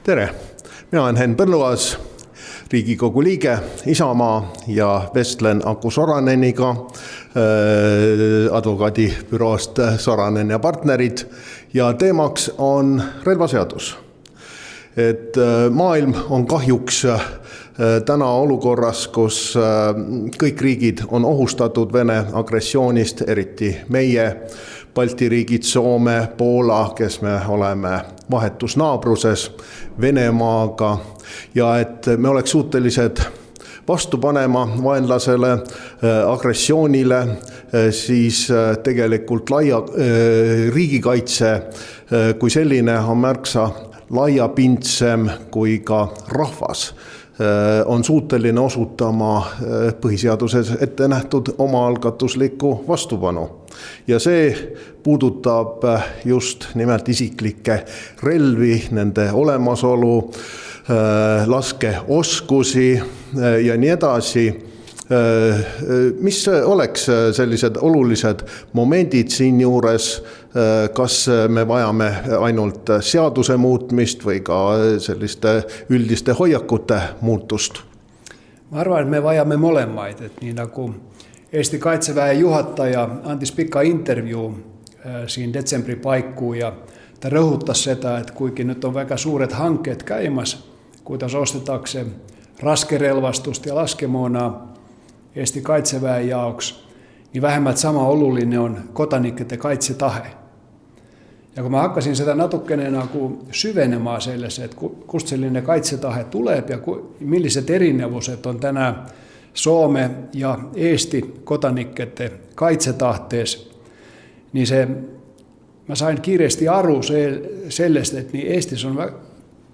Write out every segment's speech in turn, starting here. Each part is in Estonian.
Tere, mina olen Henn Põlluaas, Riigikogu liige Isamaa ja vestlen Aku Soraneniga advokaadibüroost Soranen ja partnerid ja teemaks on relvaseadus. Et maailm on kahjuks täna olukorras, kus kõik riigid on ohustatud Vene agressioonist, eriti meie, Balti riigid, Soome, Poola, kes me oleme vahetus naabruses Venemaaga ja et me oleks suutelised vastu panema vaenlasele agressioonile, siis tegelikult riigikaitse kui selline on märksa laiapindsem kui ka rahvas on suuteline osutama põhiseaduses ette nähtud omaalgatuslikku vastupanu. Ja see puudutab just nimelt isiklikke relvi, nende olemasolu, laskeoskusi ja nii edasi. Mis oleks sellised olulised momendid siin juures, kas me vajame ainult seaduse muutmist või ka selliste üldiste hoiakute muutust? Ma arvan, et me vajame molemaid, et nii nagu Eesti Kaitseväe juhataja andis pika intervjuu siin detsembri paiku ja ta rõhutas seda, et kuigi nyt on väga suured hankkeet käimas, kuidas ostetakse raskerelvastust ja laskemoona Eesti Kaitseväe jaoks, niin vähemmät sama oluline on kodanikete kaitsetahe. Ja kun mä hakkasin sitä natukene syvenemään sellessä, että kust sellainen kaitsetahe tulee ja milliset erineuvoset on tänään Soome ja Eesti kodanikete kaitsetahteessa, niin mä sain kiireesti aru sellaista, että niin Eestissä on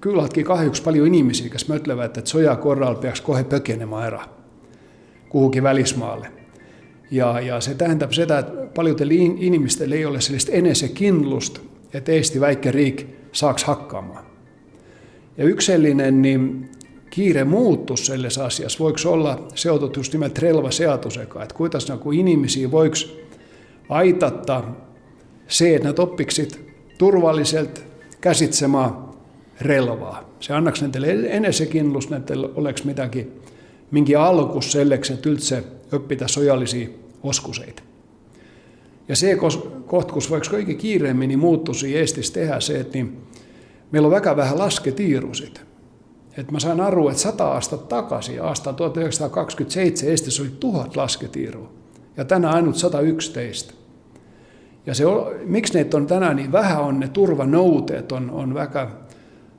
kylläkin kahjuks paljon ihmisiä, kes mötlevät, että soja korralla peaks kohe pökenemään erä kuhukin välismaalle. Ja se tähendab seda, että paljon inimistel ei ole sellist enesekindlust, että Eesti väike riik saaks hakkaamaan. Ja yksellinen niin kiire muutus selles asiassa voiks olla seotut just nimelt relvaseadusega, että kuitas nagu inimisiä voiks aitata se, että nad oppiksid turvalliselt käsitsemään relvaa. Se annaks nendele enesekindlust, nendel oleks mingi alkus selleks, että üldse õppida sojallisia oskuseid. Ja see koht, kus voiks kõige kiiremini muutusi Eestis tehdä se, että niin meillä on väga vähän lasketiirusid. Et mä sain aru, että 100 aastat takaisin, aastal 1927 Eestis oli 1000 lasketiirua ja tänään ainut 111. Ja se, miksi neitä on tänään niin vähän, on ne turvanouteet on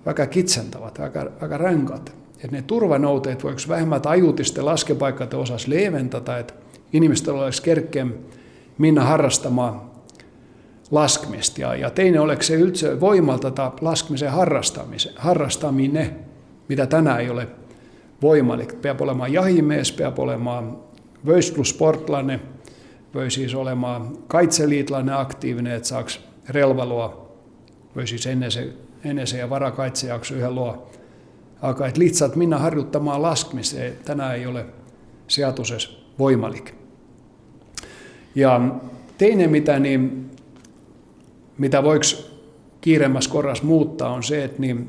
väga kitsentävät, väga ränkat. Että ne turvanouteet voiko vähemmät ajutisten laskepaikkate osas leeventata, että ihmiset olisi kerkeäm minna harrastamaan laskmista. Ja teine oleks se yltsö voimalta laskmisen harrastaminen, mitä tänään ei ole voimalik. Peab olemaan jahimees, peab olemaan vöistlussportlainen, voi siis olemaan kaitseliitlainen aktiivinen, että saaks relvaloa, voi siis enese ja varakaitsejakso yhden loa. Aga et lihtsalt minna harjuttamaan laskmiseen, tänään ei ole seatusessa voimalik. Ja teine, mitä voiks kiiremmässä korras muuttaa, on se, että niin,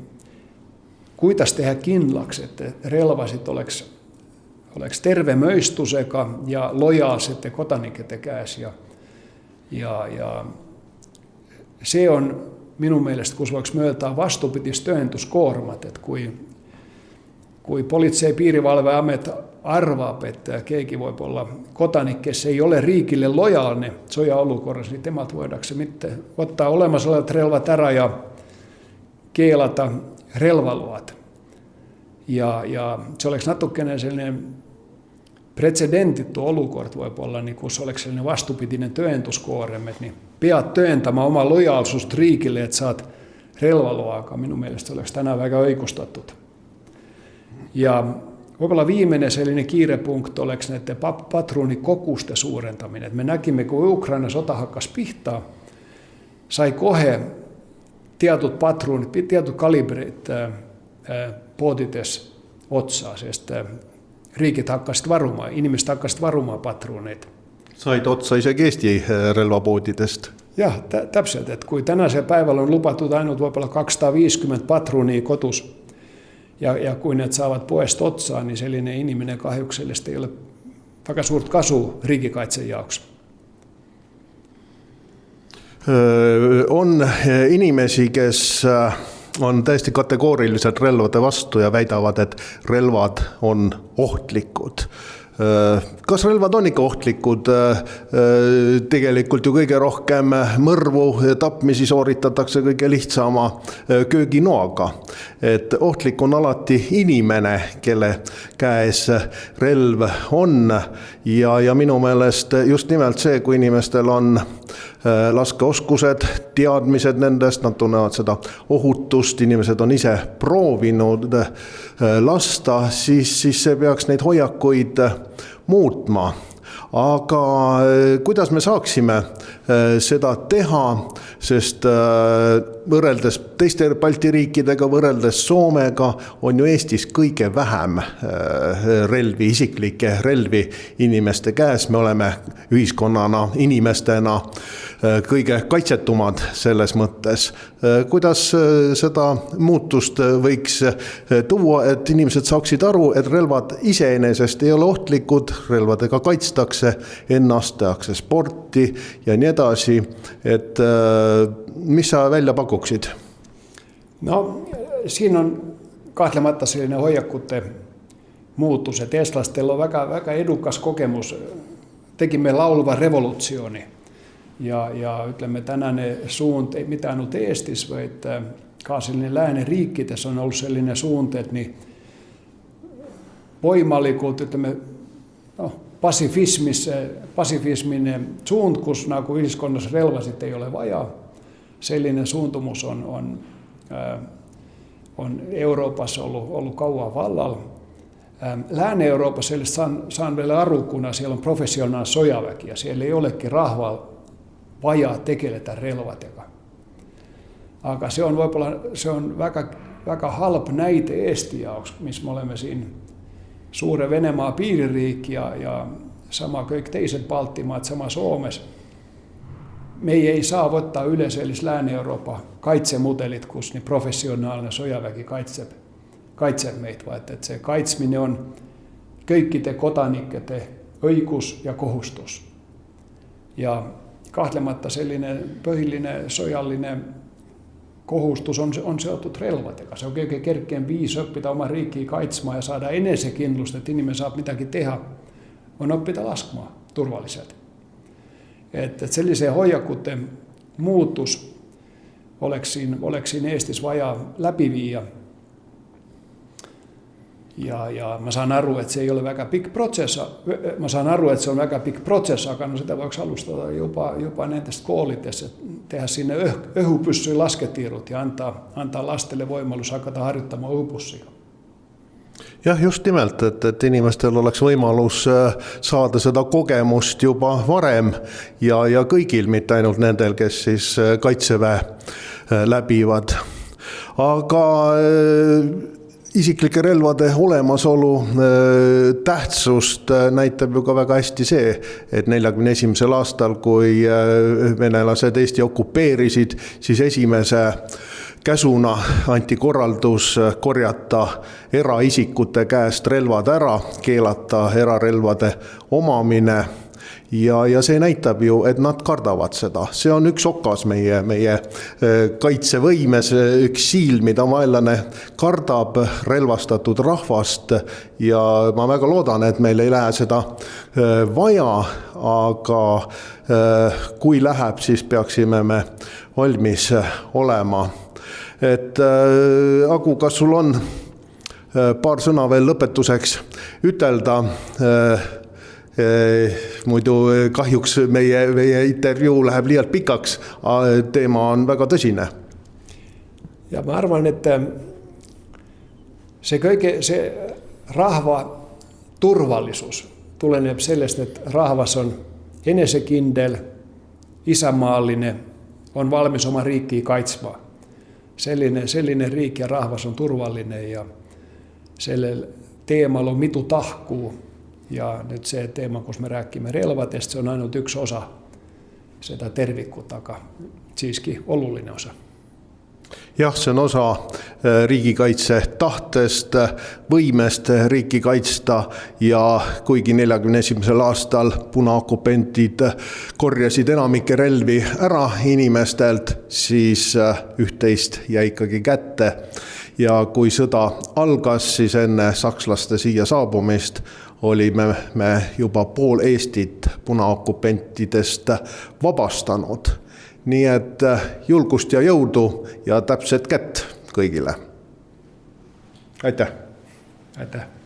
kuitas tehdä kindlaks, että relvasit oleks tervemöistuseka ja lojaaset ja kotanikketekäs. Ja se on minun mielestä, kun voiko myöntää vastupitis työntyskoormat, että kui politsei piirivalveamet arvaa, että keiki voi olla kotanikkeessa ei ole riikille lojaalinen soja-olukorrassa, niin temalt voidaanko se ottaa olemassa olevat relvat ära ja keelata relvaluot. Ja se oleks natukenen sellainen precedentittu olukord voi olla, niin kun se oleks sellainen vastupitinen työntyskoorem, niin peat työntämään oma lojaalisuus riikille, että saat relvaluoakaan. Minun mielestä oleks tänään väga õigustatud. Ja voipa viimeinen sellainen kiirepunkt oleks näiden patruunikokusten suurentaminen. Me näkimme, kun Ukraina sota hakkas pihtaa, sai kohe tietut patruunit, tietut kalibrit potites otsaa, sest riikit hakkasid varumaan, inimesed hakkasid varumaan patruuneid. Said otsa isegi Eesti relvapoodidest. Ja täpselt, että kun tänään se päivällä on lupattu ainut voi olla 250 patruunia kotus, ja kun ne saavat pois totsaan, niin sellainen iniminen kahjuksellisesti ei ole vaikka suurt kasua riikikaitsen jaoksi. On inimesi, kes on täiesti kategooriliselt relvade vastu ja väidavad, et relvad on ohtlikud. Kas relvad on ikka ohtlikud? Tegelikult ju kõige rohkem mõrvu ja tapmisi sooritatakse kõige lihtsama kööginoaga. Et ohtlik on alati inimene, kelle käes relv on ja minu meelest just nimelt see, kui inimestel on laskeoskused, teadmised nendest, nad tunnevad seda ohutust, inimesed on ise proovinud lasta, siis see peaks neid hoiakuid muutma. Aga kuidas me saaksime seda teha, sest võrreldes teiste Balti riikidega, võrreldes Soomega on ju Eestis kõige vähem relvi, isiklikke relvi inimeste käes. Me oleme ühiskonnana, inimestena kõige kaitsetumad selles mõttes. Kuidas seda muutust võiks tuua, et inimesed saaksid aru, et relvad iseenesest ei ole ohtlikud, relvadega kaitstakse ennast, tehakse sporti ja nii edasi, et mis sa välja pakuksid? No, siin on kahtlemata selline hoiakute muutus, et eestlastel on väga edukas kokemus. Tekimme laulva revolutsiooni. Ja ütleme, tänane suund ei mitte ainult Eestis, vaid ka sellainen lääneriikkides on ollut sellainen suunta, että niin voimallikult, ütleme, pasifismin suuntakus, kun yhdyskunnassa relvasit ei ole vajaa. Sellainen suuntumus on Euroopassa ollut kauan vallalla. Lääne-Euroopassa saan vielä arukuna, siellä on professionaalinen sojaväki ja siellä ei olekin rahvaa vajaa tekeletä relvat. Aga se on väga halp näite Eesti jaoks, missä me olemme siinä suure Venemaa piiririik ja sama kõik teised Baltimaat, sama Suomessa. Me ei saa ottaa yleisöllis Lääne-Euroopan kaitsemudelit, kus niin professionaalinen sojaväki kaitsee meitä, vaan että se kaitsminen on kõikide kodanikete õigus ja kohustus. Ja kahtlematta sellainen põhillinen sojallinen kohustus on seotud relvadega. Se on oikein kerkkeen viisi oppida oma riikkiä kaitsmaan ja saada enesekindlust, että inimen saa mitäkin tehdä, on oppida laskemaan turvalliselta. Että sellaisen hoiakkuuden muutus oleks siinä Eestis vajaa läpiviia. Ja mä saan aru, että se ei ole väga pikk protsess. Mä saan aru, että se on väga pikk protsess, aga no sitä voiko alustaa jopa nendest koolitessa, tehdä sinne õhupyssyyn lasketiirut ja antaa lastele võimalus hakata harjoittamaan õhupussia. Jah, just nimelt, et inimestel oleks võimalus saada seda kogemust juba varem ja kõigil, mitte ainult nendel, kes siis kaitseväe läbivad. Aga isiklike relvade olemasolu tähtsust näitab ju ka väga hästi see, et 1941. aastal, kui venelased Eesti okupeerisid, siis esimese käsuna anti korraldus korjata eraisikute käest relvad ära, keelata erarelvade omamine. Ja see näitab ju, et nad kardavad seda. See on üks okas meie kaitsevõimes, üks siil, mida vaenlane kardab relvastatud rahvast ja ma väga loodan, et meil ei lähe seda vaja, aga kui läheb, siis peaksime me valmis olema. Et Agu, kas sul on paar sõna veel lõpetuseks ütelda? Muidu kahjuks meie intervjuu läheb liialt pikaks, teema on väga tõsine. Ja mä arvan, että se rahva turvallisuus tulee sellaista, että rahvas on enesekindel, isämaallinen, on valmis oma riikkiä kaitsemaan. Sellainen riikki ja rahvas on turvallinen ja selle teemalla on mitu tahkuu. Ja nyt se teema, kun me rääkkimme relvatesta, se on ainut yksi osa seda tervikut, aga siiski oluline osa. Jah, see on osa riigikaitse tahtest, võimest riiki kaitsta ja kuigi 1941. aastal punaokupendid korjasid enamike relvi ära inimestelt, siis üht-teist jäi ikkagi kätte. Ja kui sõda algas, siis enne sakslaste siia saabumist olime me juba pool Eestit punaokupentidest vabastanud. Nii et julgust ja jõudu ja täpset kätt kõigile. Aitäh! Aitäh!